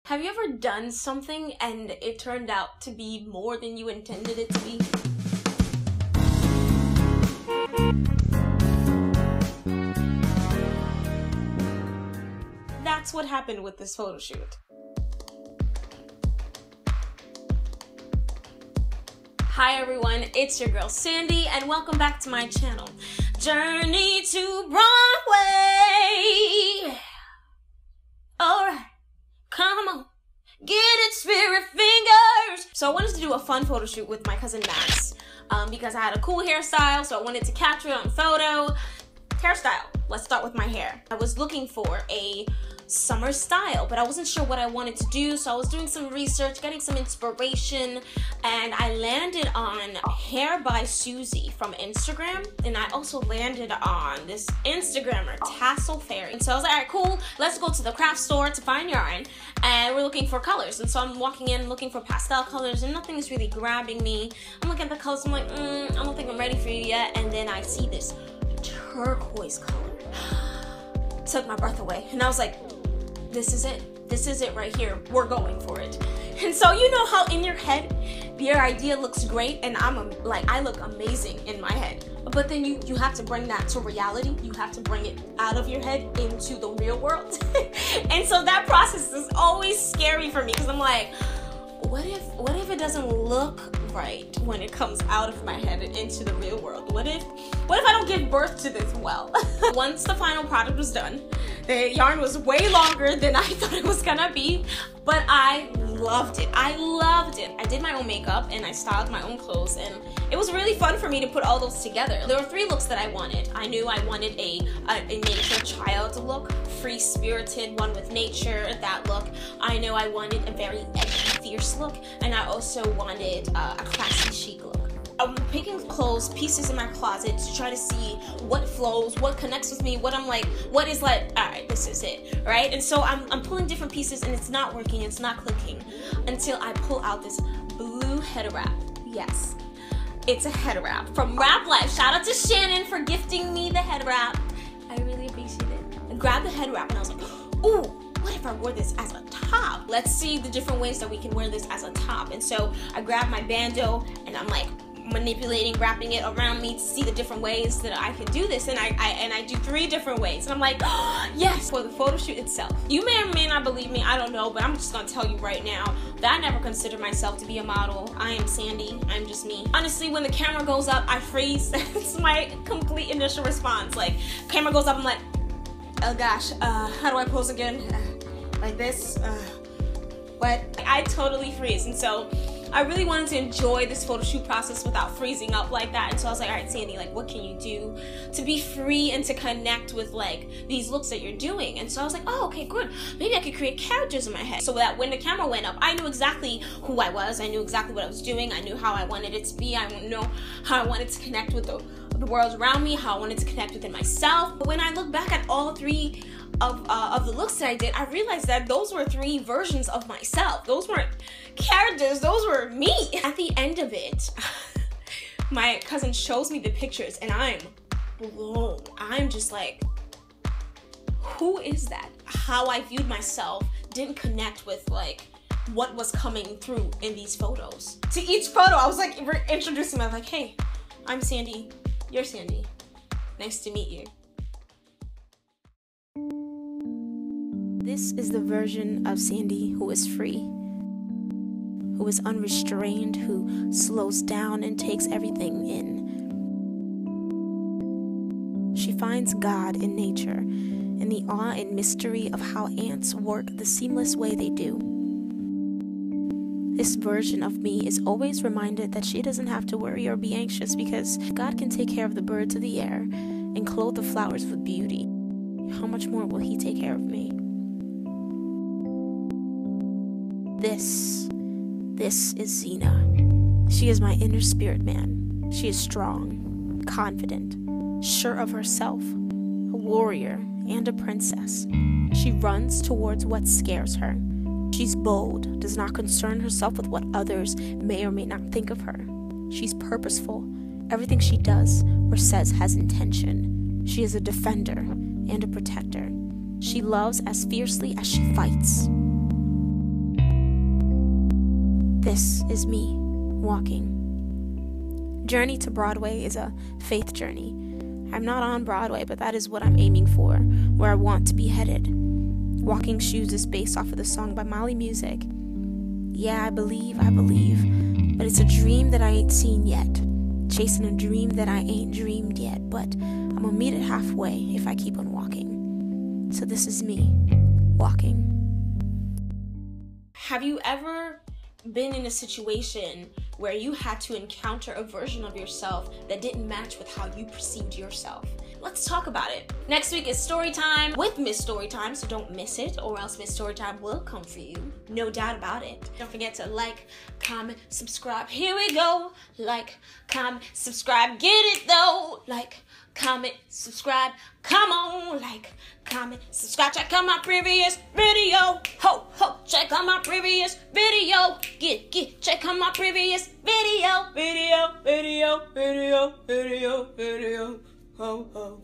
Have you ever done something and it turned out to be more than you intended it to be? That's what happened with this photo shoot. Hi everyone, it's your girl Sandy and welcome back to my channel. Journey to Broadway. Alright. Come on, get it, spirit fingers. So I wanted to do a fun photo shoot with my cousin Max because I had a cool hairstyle, so I wanted to capture it on photo. Hairstyle, let's start with my hair. I was looking for a summer style, but I wasn't sure what I wanted to do, so I was doing some research, getting some inspiration, and I landed on Hair by Susie from Instagram, and I also landed on this Instagrammer, Tassel Fairy. And so I was like, all right, cool, let's go to the craft store to find yarn, and we're looking for colors. And so I'm walking in looking for pastel colors, and nothing is really grabbing me. I'm looking at the colors, I'm like, I don't think I'm ready for you yet, and then I see this turquoise color. Took my breath away, and I was like, this is it right here, we're going for it. And so you know how in your head your idea looks great, and I look amazing in my head, but then you have to bring that to reality. You have to bring it out of your head into the real world. And so that process is always scary for me, because I'm like, what if it doesn't look right when it comes out of my head and into the real world? What if I don't give birth to this well? Once the final product was done, the yarn was way longer than I thought it was gonna be, but I loved it. I loved it. I did my own makeup and I styled my own clothes, and it was really fun for me to put all those together. There were 3 looks that I wanted. I knew I wanted a nature child look, free-spirited one with nature, that look. I knew I wanted a very edgy, fierce look, and I also wanted a classy, chic look. I'm picking clothes, pieces in my closet to try to see what flows, what connects with me, what I'm like, what is like, all right, this is it, right? And so I'm pulling different pieces, and it's not working, it's not clicking, until I pull out this blue head wrap. Yes, it's a head wrap from Wrap Life. Shout out to Shannon for gifting me the head wrap. I really appreciate it. I grabbed the head wrap and I was like, ooh, what if I wore this as a top? Let's see the different ways that we can wear this as a top. And so I grabbed my bandeau and I'm like manipulating, wrapping it around me to see the different ways that I can do this. And I do 3 different ways. And I'm like, oh, yes, for the photo shoot itself. You may or may not believe me, I don't know, but I'm just gonna tell you right now that I never considered myself to be a model. I am Sandy, I'm just me. Honestly, when the camera goes up, I freeze. It's my complete initial response. Like, camera goes up, I'm like, oh gosh, how do I pose again? Like this? What? I totally freeze. And so I really wanted to enjoy this photo shoot process without freezing up like that. And so I was like, all right, Sandy, like, what can you do to be free and to connect with like these looks that you're doing? And so I was like, oh, okay, good. Maybe I could create characters in my head so that when the camera went up, I knew exactly who I was. I knew exactly what I was doing. I knew how I wanted it to be. I knew how I wanted to connect with the world around me, how I wanted to connect within myself. But when I look back at all 3 of the looks that I did, I realized that those were 3 versions of myself. Those weren't characters, those were me. At the end of it, my cousin shows me the pictures and I'm blown. I'm just like, who is that? How I viewed myself didn't connect with like what was coming through in these photos. To each photo, I was like introducing myself, like, hey, I'm Sandy, you're Sandy. Nice to meet you. This is the version of Sandy who is free, who is unrestrained, who slows down and takes everything in. She finds God in nature, in the awe and mystery of how ants work the seamless way they do. This version of me is always reminded that she doesn't have to worry or be anxious, because God can take care of the birds of the air and clothe the flowers with beauty. How much more will He take care of me? This is Zena. She is my inner spirit man. She is strong, confident, sure of herself, a warrior and a princess. She runs towards what scares her. She's bold, does not concern herself with what others may or may not think of her. She's purposeful. Everything she does or says has intention. She is a defender and a protector. She loves as fiercely as she fights. This is me walking. Journey to Broadway is a faith journey. I'm not on Broadway, but that is what I'm aiming for, where I want to be headed. Walking Shoes is based off of the song by Molly Music. Yeah, I believe, but it's a dream that I ain't seen yet. Chasing a dream that I ain't dreamed yet, but I'm gonna meet it halfway if I keep on walking. So this is me, walking. Have you ever been in a situation where you had to encounter a version of yourself that didn't match with how you perceived yourself? Let's talk about it. Next week is Storytime with Miss Storytime, so don't miss it, or else Miss Storytime will come for you. No doubt about it. Don't forget to like, comment, subscribe. Here we go. Like, comment, subscribe. Get it though. Like, comment, subscribe. Come on. Like, comment, subscribe. Check out my previous video. Ho, ho. Check out my previous video. Check out my previous video. Ho, ho.